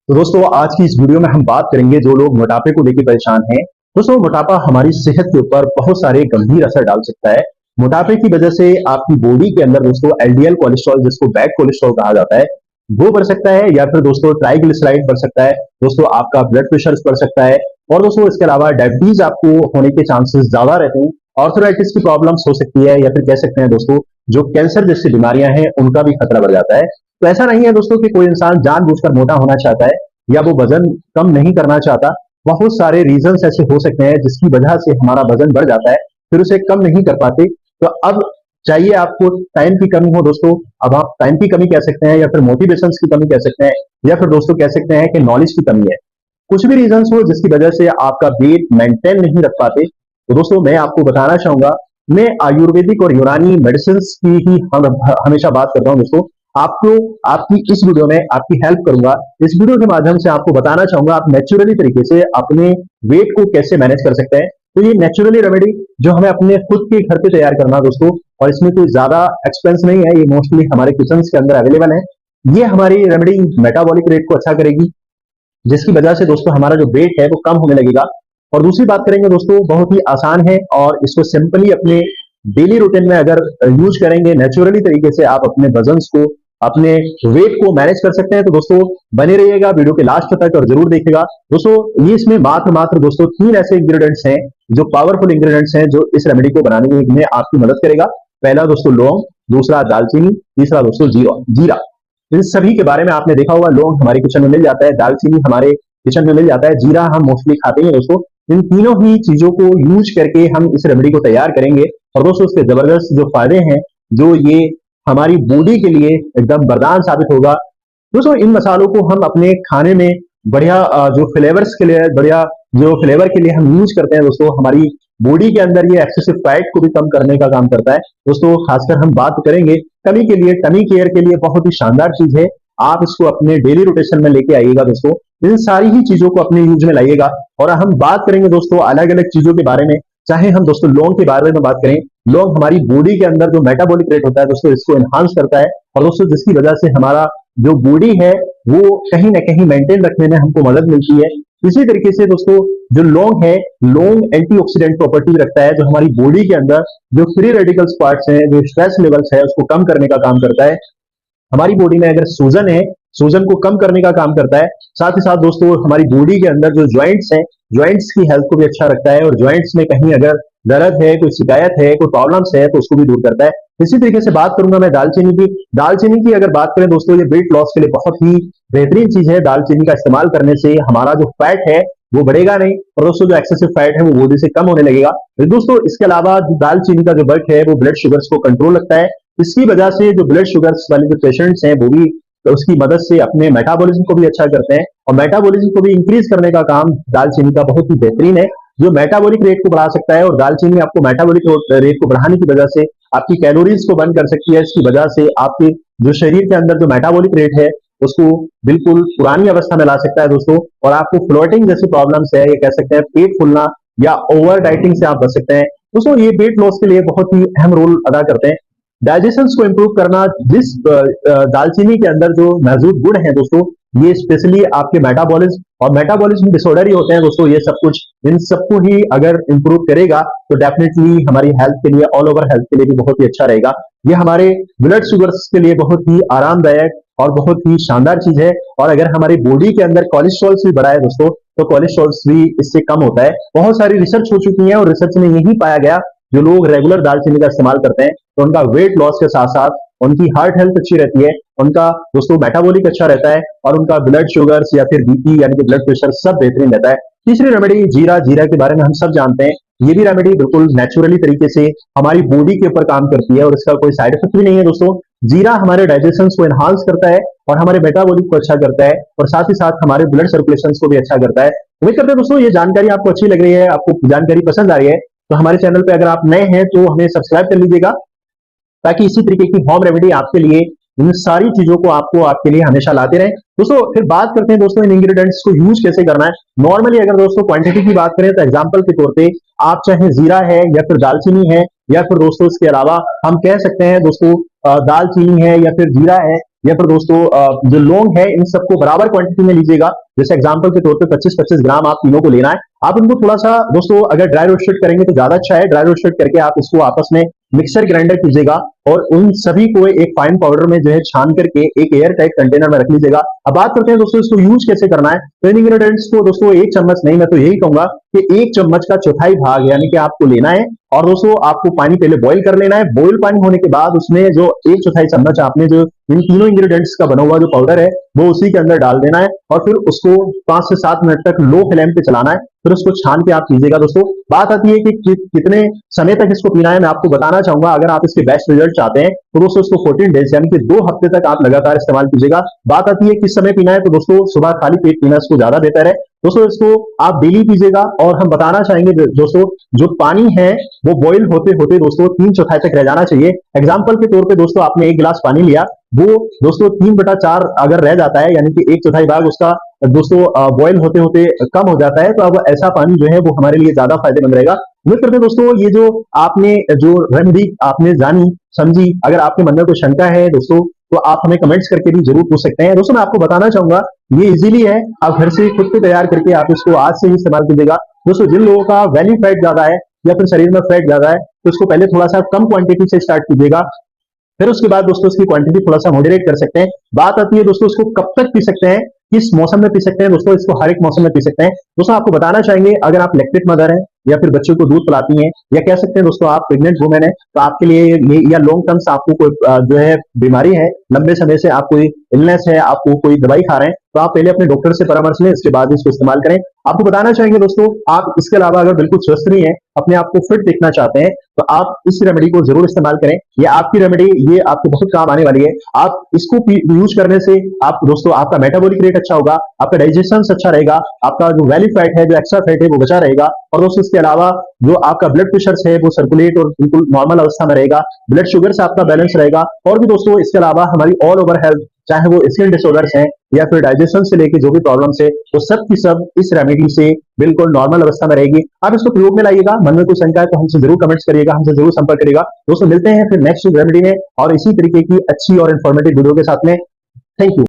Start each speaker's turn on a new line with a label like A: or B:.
A: तो दोस्तों आज की इस वीडियो में हम बात करेंगे जो लोग मोटापे को लेकर परेशान हैं। दोस्तों मोटापा हमारी सेहत के ऊपर बहुत सारे गंभीर असर डाल सकता है। मोटापे की वजह से आपकी बॉडी के अंदर दोस्तों एलडीएल कोलेस्ट्रॉल जिसको बैड कोलेस्ट्रॉल कहा जाता है वो बढ़ सकता है, या फिर दोस्तों ट्राइग्लिसराइड बढ़ सकता है। दोस्तों आपका ब्लड प्रेशर बढ़ सकता है, और दोस्तों इसके अलावा डायबिटीज आपको होने के चांसेस ज्यादा रहते हैं। ऑर्थराइटिस की प्रॉब्लम्स हो सकती है, या फिर कह सकते हैं दोस्तों जो कैंसर जैसी बीमारियां हैं उनका भी खतरा बढ़ जाता है। तो ऐसा नहीं है दोस्तों कि कोई इंसान जानबूझकर मोटा होना चाहता है या वो वजन कम नहीं करना चाहता। बहुत सारे रीजंस ऐसे हो सकते हैं जिसकी वजह से हमारा वजन बढ़ जाता है, फिर उसे कम नहीं कर पाते। तो अब चाहिए आपको टाइम की कमी हो दोस्तों, अब आप टाइम की कमी कह सकते हैं, या फिर मोटिवेशन की कमी कह सकते हैं, या फिर दोस्तों कह सकते हैं कि नॉलेज की कमी है। कुछ भी रीजंस हो जिसकी वजह से आपका वेट मेंटेन नहीं रख पाते, तो दोस्तों मैं आपको बताना चाहूंगा, मैं आयुर्वेदिक और यूनानी मेडिसिन की ही हमेशा बात करता हूँ दोस्तों। आपको आपकी इस वीडियो में आपकी हेल्प करूंगा। इस वीडियो के माध्यम से आपको बताना चाहूंगा आप नेचुरली तरीके से अपने वेट को कैसे मैनेज कर सकते हैं। तो ये नेचुरली रेमेडी जो हमें अपने खुद के घर पे तैयार करना दोस्तों, और इसमें कोई ज्यादा एक्सपेंस नहीं है, ये मोस्टली हमारे किचन के अंदर अवेलेबल है। ये हमारी रेमेडी मेटाबॉलिक रेट को अच्छा करेगी, जिसकी वजह से दोस्तों हमारा जो वेट है वो कम होने लगेगा। और दूसरी बात करेंगे दोस्तों, बहुत ही आसान है और इसको सिंपली अपने डेली रूटीन में अगर यूज करेंगे नेचुरली तरीके से, आप अपने वजन को अपने वेट को मैनेज कर सकते हैं। तो दोस्तों बने रहिएगा वीडियो के लास्ट तक और जरूर देखिएगा दोस्तों। ये इसमें मात्र मात्र दोस्तों 3 ऐसे इंग्रेडिएंट्स हैं जो पावरफुल इंग्रेडिएंट्स हैं जो इस रेमेडी को बनाने में आपकी मदद करेगा। पहला दोस्तों लौंग, दूसरा दालचीनी, तीसरा दोस्तों जीरा जीरा। इन सभी के बारे में आपने देखा होगा, लौंग हमारे किचन में मिल जाता है, दालचीनी हमारे किचन में मिल जाता है, जीरा हम मोस्टली खाते हैं दोस्तों। इन तीनों ही चीजों को यूज करके हम इस रेमेडी को तैयार करेंगे, और दोस्तों इसके जबरदस्त जो फायदे हैं, जो ये हमारी बॉडी के लिए एकदम वरदान साबित होगा। दोस्तों इन मसालों को हम अपने खाने में बढ़िया जो फ्लेवर्स के लिए बढ़िया जो फ्लेवर के लिए हम यूज करते हैं दोस्तों, हमारी बॉडी के अंदर ये एक्सेसिव फैट को भी कम करने का काम करता है दोस्तों। खासकर हम बात करेंगे टमी के लिए, टमी केयर के लिए बहुत ही शानदार चीज है। आप इसको अपने डेली रोटेशन में लेके आइएगा दोस्तों, इन सारी ही चीजों को अपने यूज में लाइएगा। और हम बात करेंगे दोस्तों अलग अलग चीजों के बारे में, चाहे हम दोस्तों लौंग के बारे में बात करें। लौंग हमारी बॉडी के अंदर जो मेटाबॉलिक रेट होता है दोस्तों, इसको एनहांस करता है, और दोस्तों जिसकी वजह से हमारा जो बॉडी है वो कहीं ना कहीं मेंटेन रखने में हमको मदद मिलती है। इसी तरीके से दोस्तों जो लौंग है, लौंग एंटीऑक्सीडेंट प्रॉपर्टी रखता है, जो हमारी बॉडी के अंदर जो फ्री रेडिकल्स पार्ट्स हैं, जो स्ट्रेस लेवल्स है उसको कम करने का काम करता है। हमारी बॉडी में अगर सूजन है, सूजन को कम करने का काम करता है। साथ ही साथ दोस्तों हमारी बॉडी के अंदर जो ज्वाइंट्स हैं, ज्वाइंट्स की हेल्थ को भी अच्छा रखता है, और ज्वाइंट्स में कहीं अगर दर्द है, कोई शिकायत है, कोई प्रॉब्लम्स है तो उसको भी दूर करता है। इसी तरीके से बात करूंगा मैं दालचीनी की। दालचीनी की अगर बात करें दोस्तों, ये वेट लॉस के लिए बहुत ही बेहतरीन चीज है। दालचीनी का इस्तेमाल करने से हमारा जो फैट है वो बढ़ेगा नहीं, और दोस्तों जो एक्सेसिव फैट है वो बॉडी से कम होने लगेगा। तो दोस्तों इसके अलावा दालचीनी का जो वर्क है वो ब्लड शुगर्स को कंट्रोल रखता है। इसकी वजह से जो ब्लड शुगर्स वाले जो पेशेंट्स हैं वो भी तो उसकी मदद से अपने मेटाबॉलिज्म को भी अच्छा करते हैं, और मेटाबॉलिज्म को भी इंक्रीज करने का काम दालचीनी का बहुत ही बेहतरीन है, जो मेटाबॉलिक रेट को बढ़ा सकता है। और दालचीनी आपको मेटाबॉलिक रेट को बढ़ाने की वजह से आपकी कैलोरीज को बर्न कर सकती है। इसकी वजह से आपके जो शरीर के अंदर जो मेटाबॉलिक रेट है उसको बिल्कुल पुरानी अवस्था में ला सकता है दोस्तों। और आपको फ्लोटिंग जैसी प्रॉब्लम्स है, ये कह सकते हैं पेट फूलना या ओवर डाइटिंग से आप बच सकते हैं दोस्तों। ये वेट लॉस के लिए बहुत ही अहम रोल अदा करते हैं। डाइजेशन को इंप्रूव करना, जिस दालचीनी के अंदर जो मौजूद गुण है दोस्तों, ये स्पेशली आपके मेटाबॉलिज्म और मेटाबॉलिज्म डिसऑर्डर ही होते हैं दोस्तों। ये सब कुछ इन सबको ही अगर इंप्रूव करेगा तो डेफिनेटली हमारी हेल्थ के लिए, ऑल ओवर हेल्थ के लिए भी बहुत ही अच्छा रहेगा। ये हमारे ब्लड शुगर्स के लिए बहुत ही आरामदायक और बहुत ही शानदार चीज है। और अगर हमारी बॉडी के अंदर कोलेस्ट्रॉल भी बढ़ा है दोस्तों, तो कोलेस्ट्रॉल भी इससे कम होता है। बहुत सारी रिसर्च हो चुकी है, और रिसर्च में यही पाया गया जो लोग रेगुलर दालचीनी का इस्तेमाल करते हैं तो उनका वेट लॉस के साथ साथ उनकी हार्ट हेल्थ अच्छी रहती है, उनका दोस्तों मेटाबॉलिक अच्छा रहता है, और उनका ब्लड शुगर्स या फिर बीपी यानी कि ब्लड प्रेशर सब बेहतरीन रहता है। तीसरी रेमेडी जीरा। जीरा के बारे में हम सब जानते हैं, ये भी रेमेडी बिल्कुल नेचुरली तरीके से हमारी बॉडी के ऊपर काम करती है, और इसका कोई साइड इफेक्ट भी नहीं है दोस्तों। जीरा हमारे डाइजेशन को एनहांस करता है, और हमारे मेटाबॉलिक को अच्छा करता है, और साथ ही साथ हमारे ब्लड सर्कुलेशन को भी अच्छा करता है। उम्मीद करते हैं दोस्तों ये जानकारी आपको अच्छी लग रही है, आपको जानकारी पसंद आ रही है। तो हमारे चैनल पे अगर आप नए हैं तो हमें सब्सक्राइब कर लीजिएगा, ताकि इसी तरीके की होम रेमेडी आपके लिए, इन सारी चीजों को आपको आपके लिए हमेशा लाते रहे दोस्तों। फिर बात करते हैं दोस्तों इन इंग्रेडिएंट्स को यूज कैसे करना है। नॉर्मली अगर दोस्तों क्वांटिटी की बात करें तो एग्जांपल के तौर पे आप चाहे जीरा है या फिर दालचीनी है, या फिर दोस्तों इसके अलावा हम कह सकते हैं दोस्तों दालचीनी है या फिर जीरा है, या फिर दोस्तों जो लौंग है, इन सबको बराबर क्वांटिटी में लीजिएगा। जैसे एग्जांपल के तौर पे 25-25 ग्राम आप तीनों को लेना है। आप इनको थोड़ा सा दोस्तों अगर ड्राई रोस्टेड करेंगे तो ज्यादा अच्छा है। ड्राई रोस्टेड करके आप इसको आपस में मिक्सर ग्राइंडर कीजिएगा और उन सभी को एक फाइन पाउडर में जो है छान करके एक एयर टाइट कंटेनर में रख लीजिएगा। अब बात करते हैं दोस्तों इसको यूज कैसे करना है। तो इन इंग्रेडिएंट्स को दोस्तों एक चम्मच नहीं, मैं तो यही कहूंगा कि एक चम्मच का चौथाई भाग यानी कि आपको लेना है और दोस्तों आपको पानी पहले बॉईल कर लेना है। बॉईल पानी होने के बाद उसमें जो एक चौथाई चम्मच आपने जो इन तीनों इंग्रेडिएंट्स का बना हुआ जो पाउडर है वो उसी के अंदर डाल देना है और फिर उसको 5 से 7 मिनट तक लो फ्लेम पे चलाना है। फिर उसको छान के आप पीजिएगा। दोस्तों बात आती है कि कितने समय तक इसको पीना है, मैं आपको बताना चाहूंगा। अगर आप इसके बेस्ट रिजल्ट चाहते हैं तो दोस्तों इसको 14 डेज यानी कि 2 हफ्ते तक आप लगातार इस्तेमाल कीजिएगा। बात आती है किस समय पीना है, तो दोस्तों सुबह खाली पेट पीना इसको ज्यादा बेहतर है। दोस्तों इसको आप डेली पीजिएगा और हम बताना चाहेंगे दोस्तों जो पानी है वो बॉईल होते होते दोस्तों 3/4 तक रह जाना चाहिए। एग्जाम्पल के तौर पे दोस्तों आपने 1 गिलास पानी लिया, वो दोस्तों 3/4 अगर रह जाता है यानी कि 1/4 भाग उसका दोस्तों बॉईल होते होते कम हो जाता है, तो अब ऐसा पानी जो है वो हमारे लिए ज्यादा फायदेमंद रहेगा। उम्मीद करते हैं दोस्तों ये जो आपने जो रेमेडी आपने जानी समझी, अगर आपके मन में कोई शंका है दोस्तों तो आप हमें कमेंट्स करके भी जरूर पूछ सकते हैं। दोस्तों मैं आपको बताना चाहूंगा ये इजीली है, आप घर से खुद पे तैयार करके आप इसको आज से ही इस्तेमाल कीजिएगा। दोस्तों जिन लोगों का वैली फैट ज्यादा है या फिर शरीर में फैट ज्यादा है तो इसको पहले थोड़ा सा कम क्वांटिटी से स्टार्ट कीजिएगा, फिर उसके बाद दोस्तों इसकी क्वांटिटी थोड़ा सा मॉडरेट कर सकते हैं। बात आती है दोस्तों इसको कब तक पी सकते हैं, किस मौसम में पी सकते हैं। दोस्तों इसको हर एक मौसम में पी सकते हैं। दोस्तों आपको बताना चाहेंगे अगर आप लैक्टेट मदर हैं या फिर बच्चों को दूध पिलाती हैं या कह सकते हैं दोस्तों आप प्रेग्नेंट वुमेन है, तो आपके लिए ये या लॉन्ग टर्म आपको कोई जो है बीमारी है, लंबे समय से आप कोई इलनेस है, आपको कोई दवाई खा रहे हैं, तो आप पहले अपने डॉक्टर से परामर्श लें, इसके बाद इसको इस्तेमाल करें। आपको बताना चाहेंगे दोस्तों आप इसके अलावा अगर बिल्कुल स्वस्थ नहीं है, अपने आप को फिट देखना चाहते हैं, तो आप इस रेमेडी को जरूर इस्तेमाल करें। ये आपकी रेमेडी ये आपको बहुत काम आने वाली है। आप इसको यूज करने से आप दोस्तों आपका मेटाबॉलिक रेट अच्छा होगा, आपका डाइजेशन अच्छा रहेगा, आपका जो वैली फैट है, जो एक्स्ट्रा फैट है वो बचा रहेगा और दोस्तों इसके अलावा जो आपका ब्लड प्रेशर है वो सर्कुलेट और बिल्कुल नॉर्मल अवस्था में रहेगा, ब्लड शुगर से आपका बैलेंस रहेगा। और भी दोस्तों इसके अलावा हमारी ऑल ओवर हेल्थ, चाहे वो स्किन डिसऑर्डर्स हैं या फिर डाइजेशन से लेके जो भी प्रॉब्लम्स है वो सब की सब इस रेमेडी से बिल्कुल नॉर्मल अवस्था में रहेगी। आप इसको प्रयोग में लाइएगा। मन में कोई शंका है तो हमसे जरूर कमेंट्स करिएगा, हमसे जरूर संपर्क करिएगा। दोस्तों मिलते हैं फिर नेक्स्ट रेमेडी में और इसी तरीके की अच्छी और इन्फॉर्मेटिव वीडियो के साथ में। Thank you.